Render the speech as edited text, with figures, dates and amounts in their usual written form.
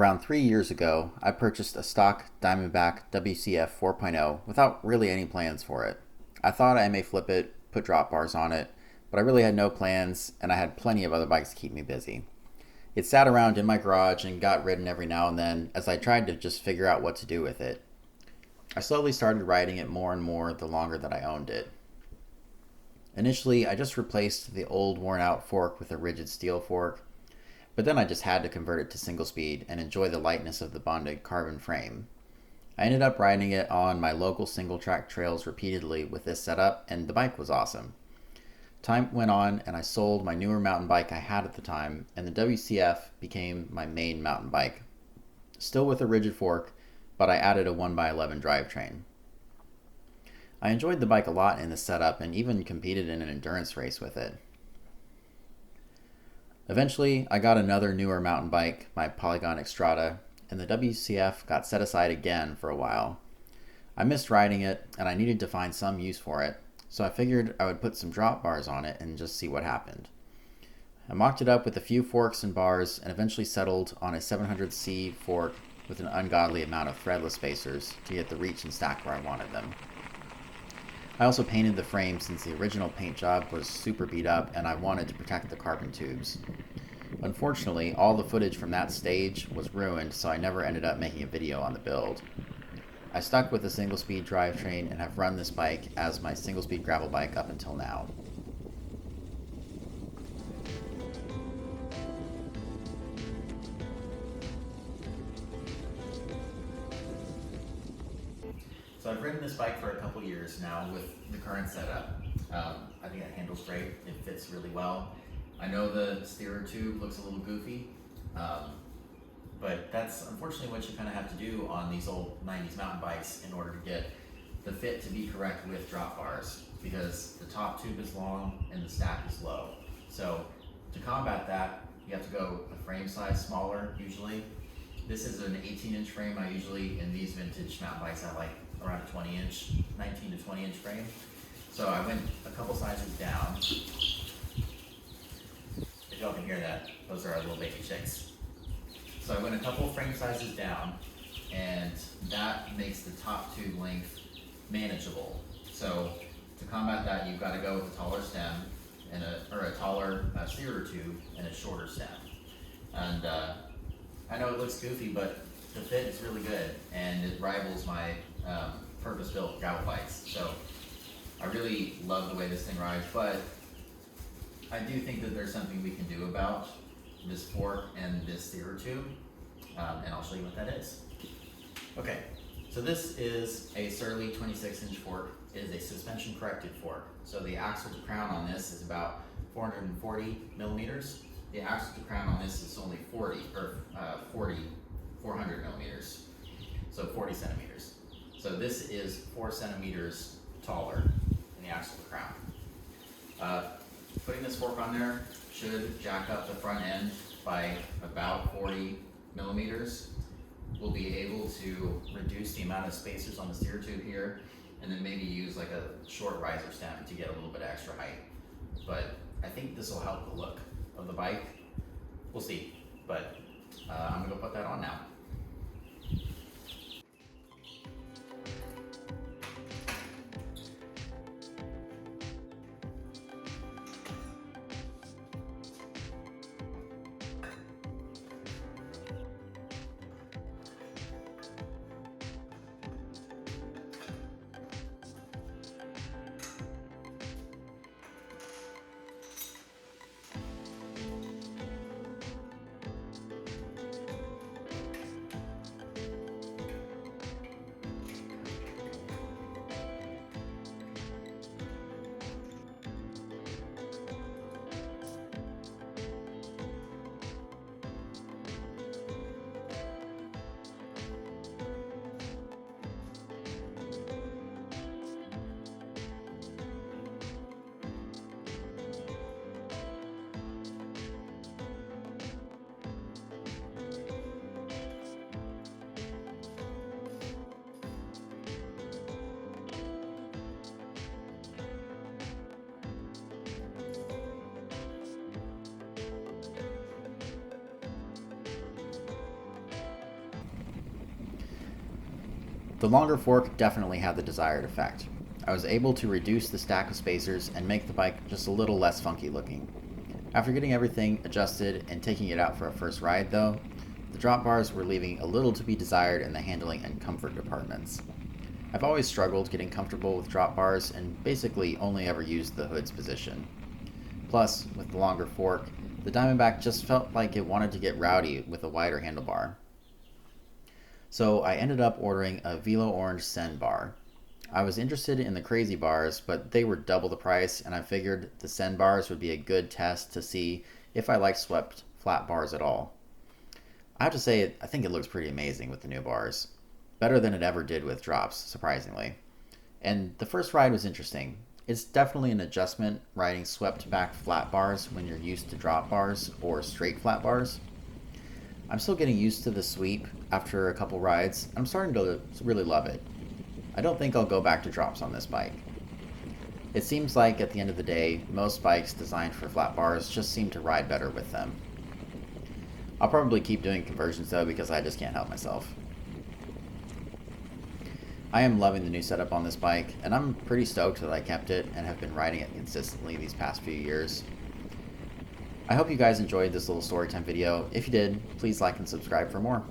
Around 3 years ago, I purchased a stock Diamondback WCF 4.0 without really any plans for it. I thought I may flip it, put drop bars on it, but I really had no plans and I had plenty of other bikes to keep me busy. It sat around in my garage and got ridden every now and then as I tried to just figure out what to do with it. I slowly started riding it more and more the longer that I owned it. Initially, I just replaced the old worn out fork with a rigid steel fork, but then I just had to convert it to single speed and enjoy the lightness of the bonded carbon frame. I ended up riding it on my local single track trails repeatedly with this setup, and the bike was awesome. Time went on and I sold my newer mountain bike I had at the time, and the WCF became my main mountain bike. Still with a rigid fork, but I added a 1x11 drivetrain. I enjoyed the bike a lot in this setup and even competed in an endurance race with it. Eventually, I got another newer mountain bike, my Polygon Xstrata, and the WCF got set aside again for a while. I missed riding it and I needed to find some use for it, so I figured I would put some drop bars on it and just see what happened. I mocked it up with a few forks and bars and eventually settled on a 700C fork with an ungodly amount of threadless spacers to get the reach and stack where I wanted them. I also painted the frame since the original paint job was super beat up and I wanted to protect the carbon tubes. Unfortunately, all the footage from that stage was ruined, so I never ended up making a video on the build. I stuck with the single speed drivetrain and have run this bike as my single speed gravel bike up until now. So I've ridden this bike for a couple years now with the current setup. I think it handles great, it fits really well. I know the steerer tube looks a little goofy, but that's unfortunately what you kind of have to do on these old 90s mountain bikes in order to get the fit to be correct with drop bars, because the top tube is long and the stack is low. So to combat that, you have to go a frame size smaller usually. This is an 18-inch frame. I usually, in these vintage mountain bikes, I like around a 20-inch, 19 to 20-inch frame. So I went a couple sizes down. If y'all can hear that, those are our little baby chicks. So I went a couple frame sizes down, and that makes the top tube length manageable. So to combat that, you've got to go with a taller stem and a taller steerer tube and a shorter stem. And I know it looks goofy, but the fit is really good, and it rivals my purpose-built gravel bikes. So I really love the way this thing rides, but I do think that there's something we can do about this fork and this steerer tube, and I'll show you what that is. Okay, so this is a Surly 26-inch fork. It is a suspension corrected fork. So the axle to crown on this is about 440 millimeters. The axle to crown on this is only 400 millimeters, so 40 centimeters. So this is 4 centimeters taller than the axle to crown. Putting this fork on there should jack up the front end by about 40 millimeters. We'll be able to reduce the amount of spacers on the steer tube here, and then maybe use like a short riser stem to get a little bit extra height. But I think this will help the look of the bike. We'll see, but I'm gonna go put that on now. The longer fork definitely had the desired effect. I was able to reduce the stack of spacers and make the bike just a little less funky looking. After getting everything adjusted and taking it out for a first ride though, the drop bars were leaving a little to be desired in the handling and comfort departments. I've always struggled getting comfortable with drop bars and basically only ever used the hood's position. Plus, with the longer fork, the Diamondback just felt like it wanted to get rowdy with a wider handlebar. So I ended up ordering a Velo Orange Sen bar. I was interested in the crazy bars, but they were double the price, and I figured the Sen bars would be a good test to see if I liked swept flat bars at all. I have to say, I think it looks pretty amazing with the new bars. Better than it ever did with drops, surprisingly. And the first ride was interesting. It's definitely an adjustment riding swept back flat bars when you're used to drop bars or straight flat bars. I'm still getting used to the sweep after a couple rides. I'm starting to really love it. I don't think I'll go back to drops on this bike. It seems like at the end of the day, most bikes designed for flat bars just seem to ride better with them. I'll probably keep doing conversions though because I just can't help myself. I am loving the new setup on this bike, and I'm pretty stoked that I kept it and have been riding it consistently these past few years. I hope you guys enjoyed this little storytime video. If you did, please like and subscribe for more.